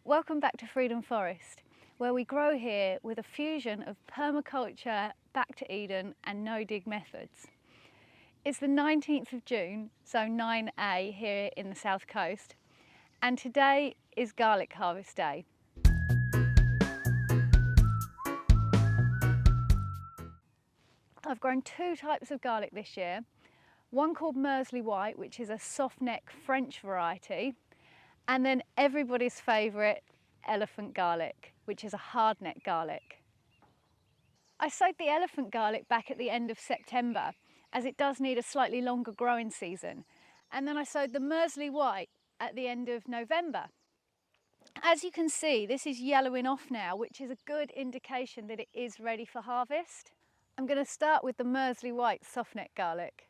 Welcome back to Freedom Forest, where we grow here with a fusion of permaculture, back to Eden and no-dig methods. It's the 19th of June, so 9A here in the south coast, and today is garlic harvest day. I've grown two types of garlic this year, one called Mersley White, which is a soft neck French variety, and then everybody's favourite elephant garlic, which is a hard neck garlic. I sowed the elephant garlic back at the end of September, as it does need a slightly longer growing season, and then I sowed the Mersley White at the end of November. As you can see, this is yellowing off now, which is a good indication that it is ready for harvest. I'm going to start with the Mersley White soft neck garlic.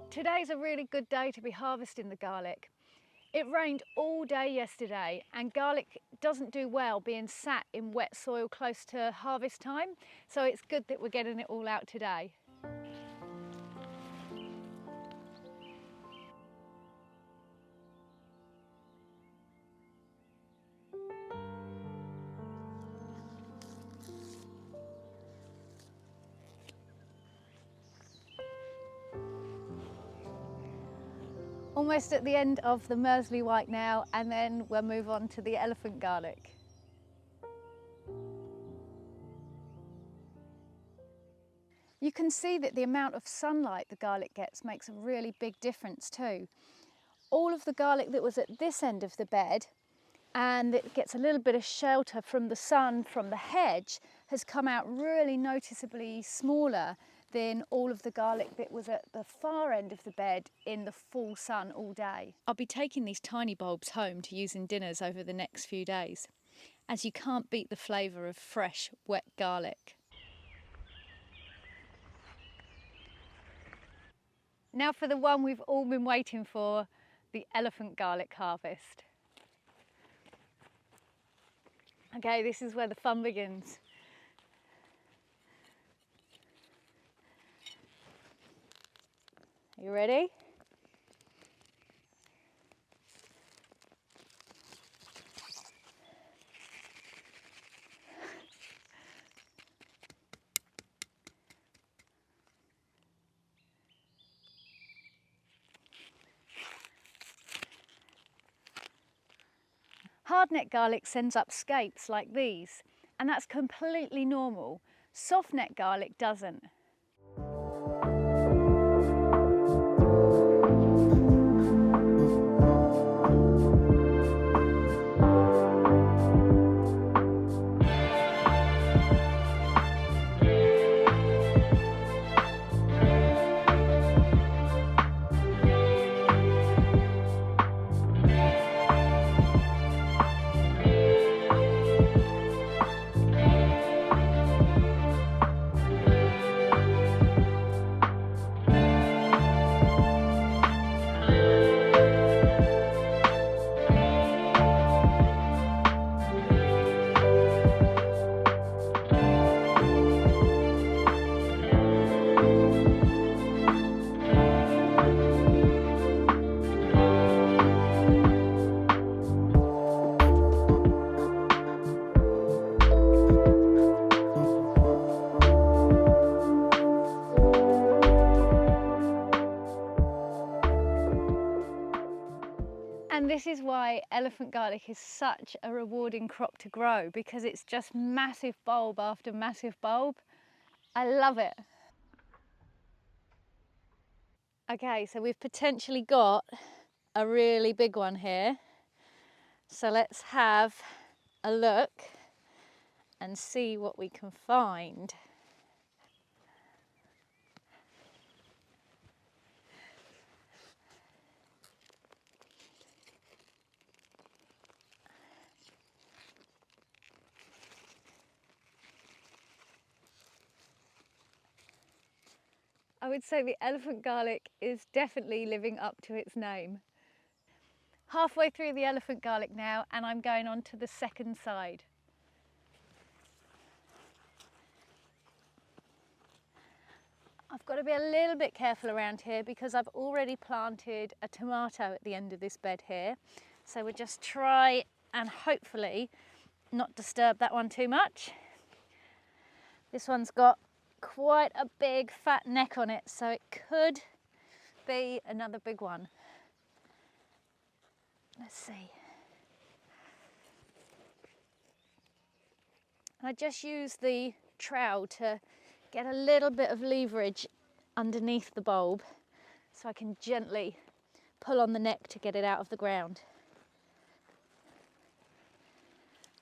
Today's a really good day to be harvesting the garlic. It rained all day yesterday and garlic doesn't do well being sat in wet soil close to harvest time, so it's good that we're getting it all out today. Almost at the end of the Mersley White now, and then we'll move on to the elephant garlic. You can see that the amount of sunlight the garlic gets makes a really big difference too. All of the garlic that was at this end of the bed, and it gets a little bit of shelter from the sun from the hedge, has come out really noticeably smaller than all of the garlic that was at the far end of the bed in the full sun all day. I'll be taking these tiny bulbs home to use in dinners over the next few days, as you can't beat the flavour of fresh, wet garlic. Now for the one we've all been waiting for, the elephant garlic harvest. Okay, this is where the fun begins. You ready? Hardneck garlic sends up scapes like these, and that's completely normal. Softneck garlic doesn't. And this is why elephant garlic is such a rewarding crop to grow, because it's just massive bulb after massive bulb. I love it. Okay, so we've potentially got a really big one here. So let's have a look and see what we can find. I would say the elephant garlic is definitely living up to its name. Halfway through the elephant garlic now, and I'm going on to the second side. I've got to be a little bit careful around here because I've already planted a tomato at the end of this bed here. So we'll just try and hopefully not disturb that one too much. This one's got quite a big fat neck on it, so it could be another big one. Let's see. I just use the trowel to get a little bit of leverage underneath the bulb so I can gently pull on the neck to get it out of the ground.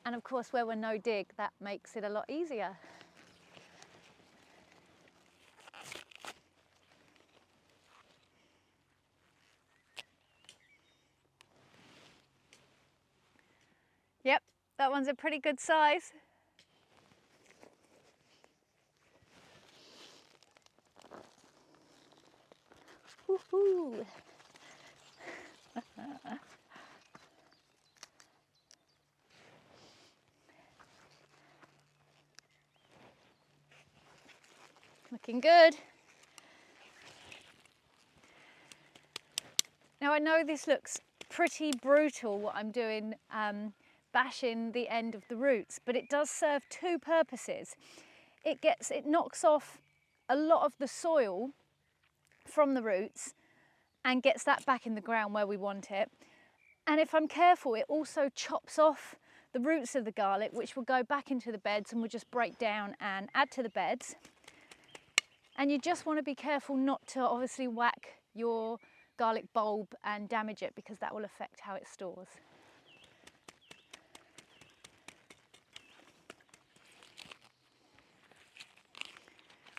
And of course, where we're no dig, that makes it a lot easier. Yep, that one's a pretty good size. Woohoo! Looking good. Now I know this looks pretty brutal what I'm doing, bashing the end of the roots, but it does serve two purposes. It knocks off a lot of the soil from the roots and gets that back in the ground where we want it. And if I'm careful, it also chops off the roots of the garlic, which will go back into the beds and will just break down and add to the beds. And you just want to be careful not to obviously whack your garlic bulb and damage it, because that will affect how it stores.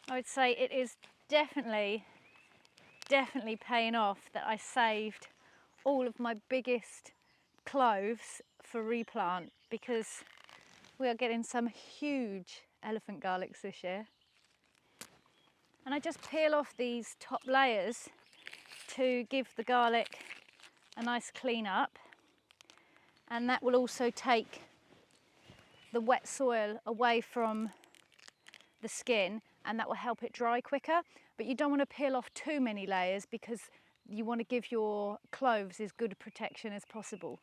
I would say it is definitely paying off that I saved all of my biggest cloves for replant, because we are getting some huge elephant garlics this year. And I just peel off these top layers to give the garlic a nice clean up, and that will also take the wet soil away from the skin, and that will help it dry quicker. But you don't want to peel off too many layers because you want to give your cloves as good protection as possible.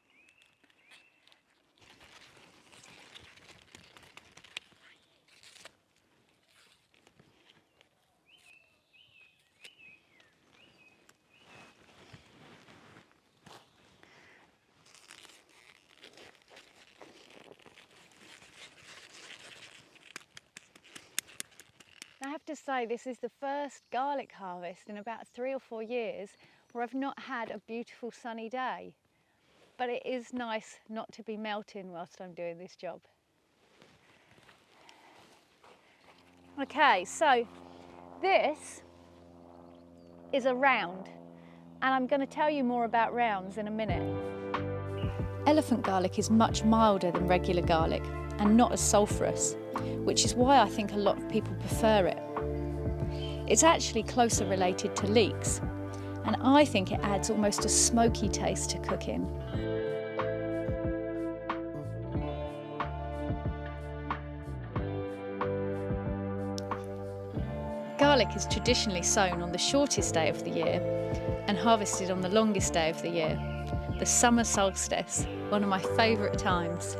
I have to say, this is the first garlic harvest in about 3 or 4 years where I've not had a beautiful sunny day. But it is nice not to be melting whilst I'm doing this job. Okay, so this is a round, and I'm going to tell you more about rounds in a minute. Elephant garlic is much milder than regular garlic and not as sulphurous, which is why I think a lot of people prefer it. It's actually closer related to leeks, and I think it adds almost a smoky taste to cooking. Garlic is traditionally sown on the shortest day of the year and harvested on the longest day of the year, the summer solstice, one of my favourite times.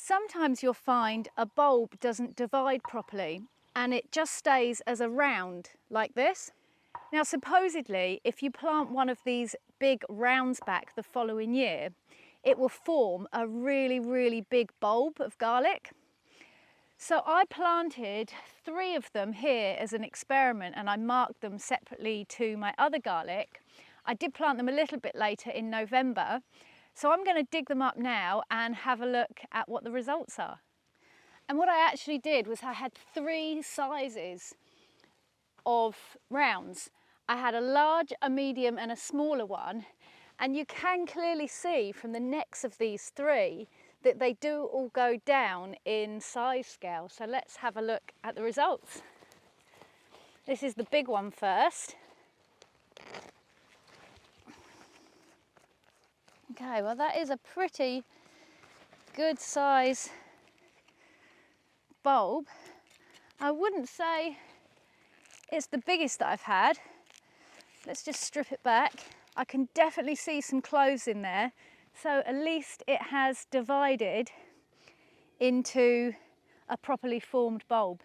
Sometimes you'll find a bulb doesn't divide properly and it just stays as a round like this. Now supposedly if you plant one of these big rounds back the following year, it will form a really big bulb of garlic. So I planted 3 of them here as an experiment and I marked them separately to my other garlic. I did plant them a little bit later in November, so I'm going to dig them up now and have a look at what the results are. And what I actually did was I had 3 sizes of rounds. I had a large, a medium and a smaller one, and you can clearly see from the necks of these 3 that they do all go down in size scale. So let's have a look at the results. This is the big one first. Okay, well that is a pretty good size bulb. I wouldn't say it's the biggest that I've had. Let's just strip it back. I can definitely see some cloves in there. So at least it has divided into a properly formed bulb.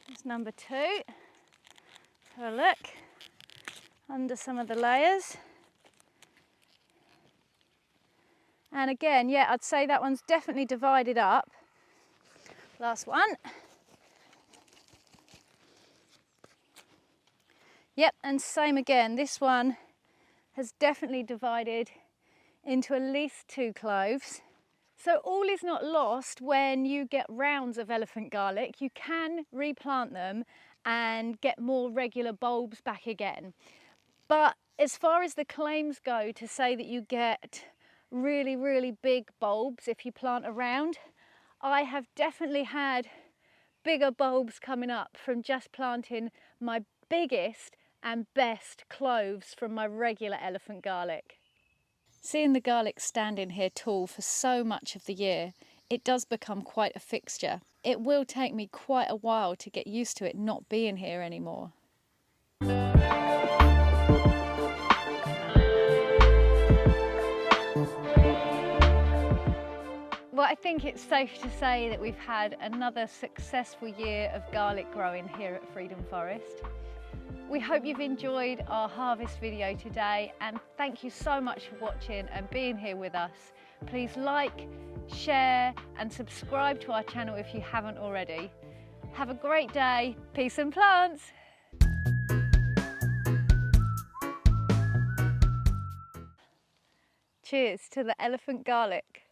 There's number 2. Have a look under some of the layers. And again, yeah, I'd say that one's definitely divided up. Last one. Yep, and same again. This one has definitely divided into at least 2 cloves. So all is not lost when you get rounds of elephant garlic. You can replant them and get more regular bulbs back again. But as far as the claims go to say that you get really big bulbs if you plant a round, I have definitely had bigger bulbs coming up from just planting my biggest and best cloves from my regular elephant garlic. Seeing the garlic standing here tall for so much of the year, it does become quite a fixture. It will take me quite a while to get used to it not being here anymore. Well, I think it's safe to say that we've had another successful year of garlic growing here at Freedom Forest. We hope you've enjoyed our harvest video today, and thank you so much for watching and being here with us. Please like, share and subscribe to our channel if you haven't already. Have a great day. Peace and plants. Cheers to the elephant garlic.